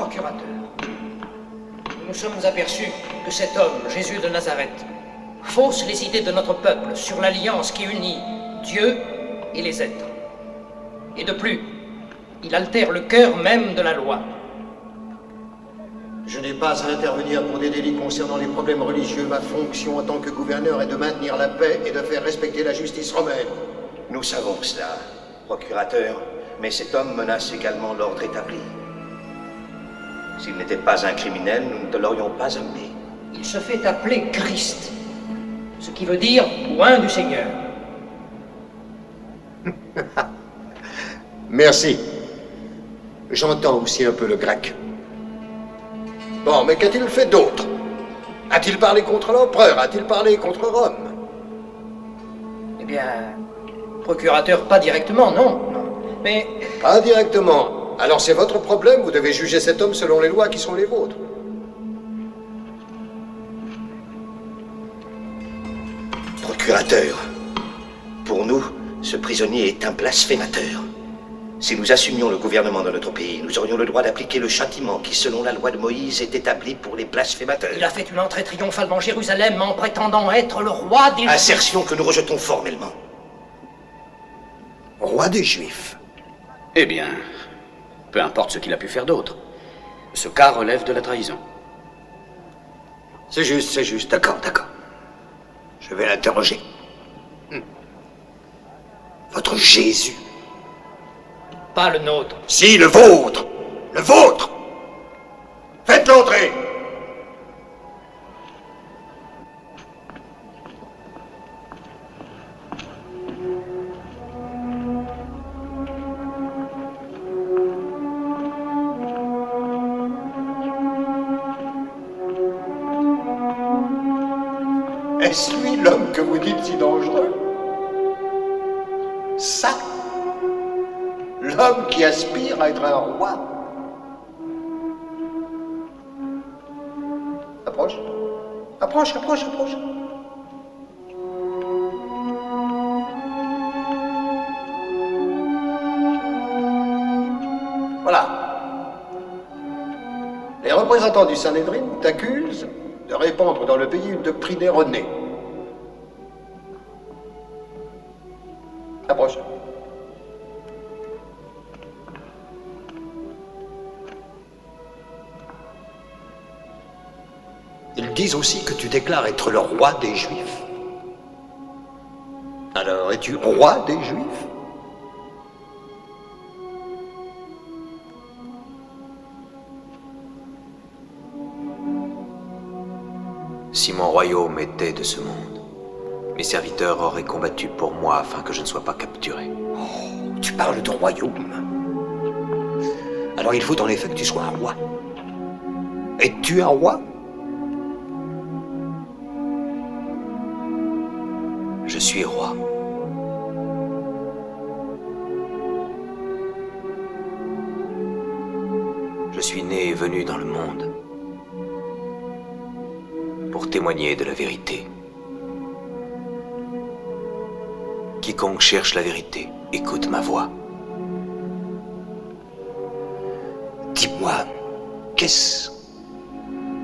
procurateur, nous nous sommes aperçus que cet homme, Jésus de Nazareth, fausse les idées de notre peuple sur l'alliance qui unit Dieu et les êtres. Et de plus, il altère le cœur même de la loi. Je n'ai pas à intervenir pour des délits concernant les problèmes religieux. Ma fonction en tant que gouverneur est de maintenir la paix et de faire respecter la justice romaine. Nous savons cela, procurateur, mais cet homme menace également l'ordre établi. S'il n'était pas un criminel, nous ne te l'aurions pas amené. Il se fait appeler Christ, ce qui veut dire oint du Seigneur. Merci. J'entends aussi un peu le grec. Bon, mais qu'a-t-il fait d'autre? A-t-il parlé contre l'empereur? A-t-il parlé contre Rome? Eh bien, procurateur, pas directement, non. Mais... Pas directement. Alors c'est votre problème, vous devez juger cet homme selon les lois qui sont les vôtres. Procurateur, pour nous, ce prisonnier est un blasphémateur. Si nous assumions le gouvernement de notre pays, nous aurions le droit d'appliquer le châtiment qui, selon la loi de Moïse, est établi pour les blasphémateurs. Il a fait une entrée triomphale dans Jérusalem en prétendant être le roi des Juifs. Assertion que nous rejetons formellement. Roi des Juifs. Eh bien, peu importe ce qu'il a pu faire d'autre. Ce cas relève de la trahison. C'est juste. D'accord. Je vais l'interroger. Votre Jésus. Pas le nôtre. Si, le vôtre. Le vôtre. Faites l'entrée. Est-ce lui l'homme que vous dites si dangereux? Ça? L'homme qui aspire à être un roi? Approche. Voilà. Les représentants du Sanhédrin t'accusent de répandre dans le pays une doctrine erronée. Approche. Ils disent aussi que tu déclares être le roi des Juifs. Alors, es-tu roi des Juifs? Si mon royaume était de ce monde, mes serviteurs auraient combattu pour moi afin que je ne sois pas capturé. Oh, tu parles de royaume. Alors il faut en effet que tu sois un roi. Es-tu un roi? Je suis roi. Je suis né et venu dans le monde pour témoigner de la vérité. Quiconque cherche la vérité, écoute ma voix. Dis-moi, qu'est-ce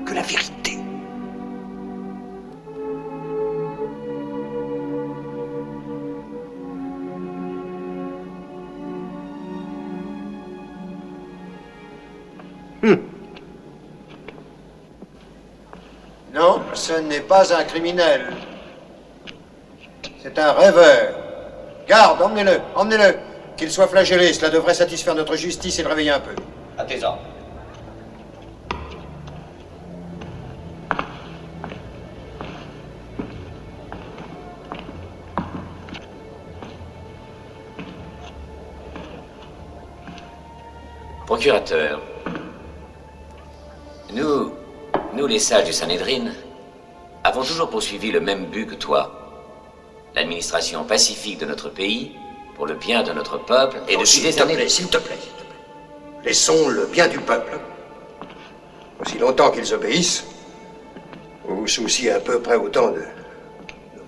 que la vérité? Non, ce n'est pas un criminel. C'est un rêveur. Garde, emmenez-le. Qu'il soit flagellé, cela devrait satisfaire notre justice et le réveiller un peu. À tes ordres. Procurateur, nous les sages du Sanhédrin, avons toujours poursuivi le même but que toi. L'administration pacifique de notre pays, pour le bien de notre peuple, et depuis des années... S'il te plaît. Laissons le bien du peuple. Aussi longtemps qu'ils obéissent, vous vous souciez à peu près autant de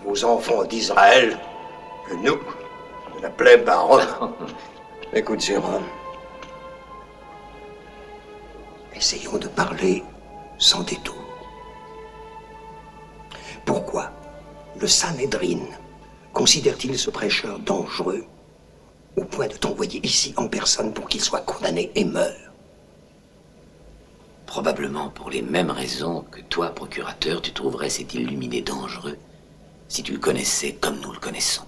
vos enfants d'Israël que nous, de la plèbe à Rome. Écoute, Jérôme. Essayons de parler sans détour. Pourquoi le Sanhédrin considère-t-il ce prêcheur dangereux au point de t'envoyer ici en personne pour qu'il soit condamné et meure? Probablement pour les mêmes raisons que toi, procurateur, tu trouverais cet illuminé dangereux si tu le connaissais comme nous le connaissons.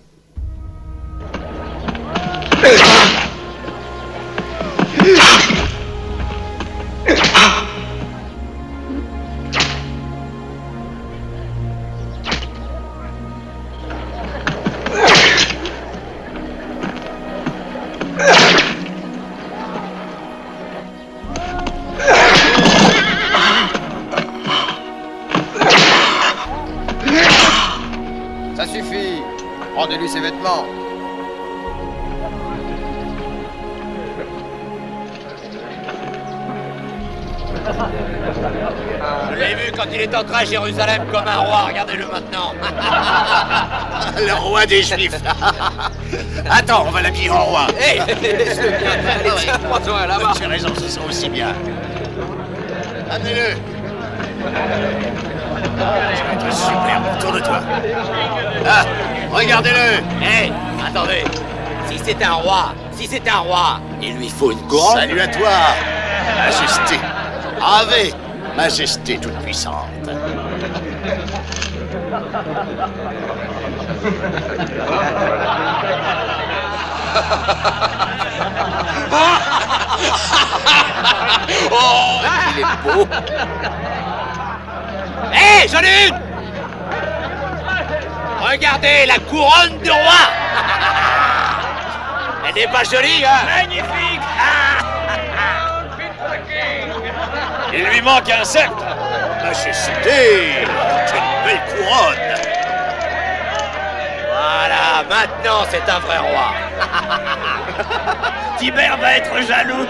Ça suffit. Rendez-lui ses vêtements. Je l'ai vu quand il est entré à Jérusalem comme un roi, regardez-le maintenant. Le roi des Juifs. Attends, on va l'habiller en roi. Hé, laisse-le bien. Allez, tiens, prends-toi là-bas. Tu as raison, ce sera aussi bien. Amenez-le. Ça va être super, tourne-toi. Ah, regardez-le. Hé, attendez. Si c'est un roi, il lui faut une couronne. Salut à toi, Majesté. Ave, Majesté toute puissante. Oh, il est beau. Hé, j'en ai une. Regardez la couronne du roi. Elle n'est pas jolie, hein? Magnifique. Il lui manque un sceptre. Majesté, quelle belle couronne. Voilà, maintenant c'est un vrai roi. Tibère va être jaloux.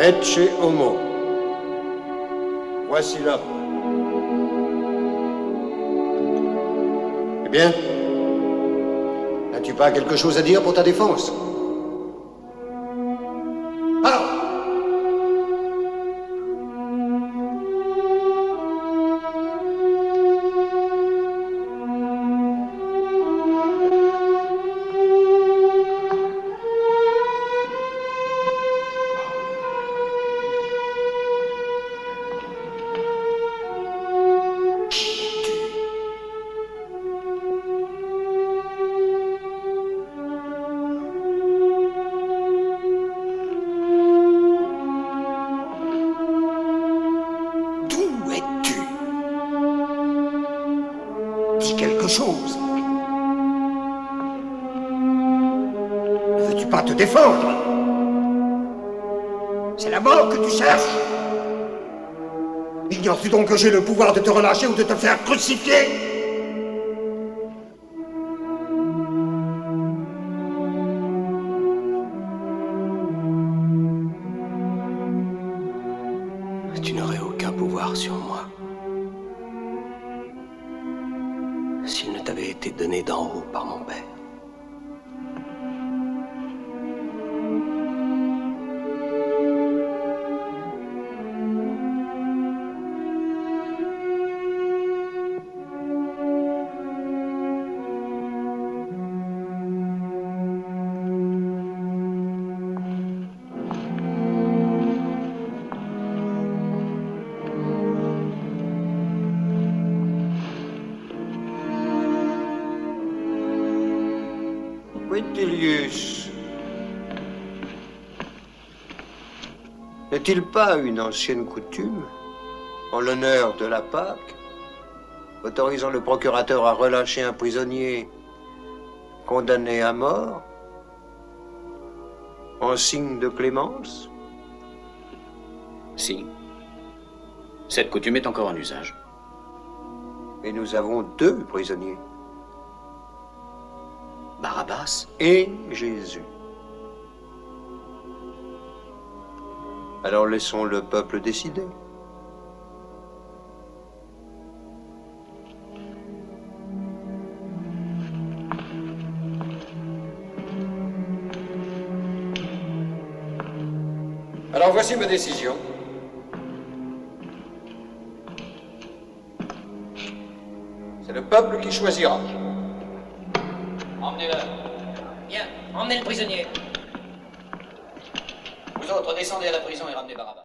Ecce homo. Voici l'homme. Eh bien, n'as-tu pas quelque chose à dire pour ta défense? Alors, d'où es-tu? Dis quelque chose. Ne veux-tu pas te défendre? C'est la mort que tu cherches? Ignores-tu donc que j'ai le pouvoir de te relâcher ou de te faire crucifier? Tu n'aurais aucun pouvoir sur moi. S'il ne t'avait été donné d'en haut par mon père. Quintilius, n'est-il pas une ancienne coutume, en l'honneur de la Pâque, autorisant le procurateur à relâcher un prisonnier condamné à mort, en signe de clémence? Si. Cette coutume est encore en usage. Et nous avons 2 prisonniers. Barabbas Et Jésus. Alors laissons le peuple décider. Alors voici ma décision. C'est le peuple qui choisira. Emmenez-le. Bien, emmenez le prisonnier. Vous autres, descendez à la prison et ramenez Barabbas.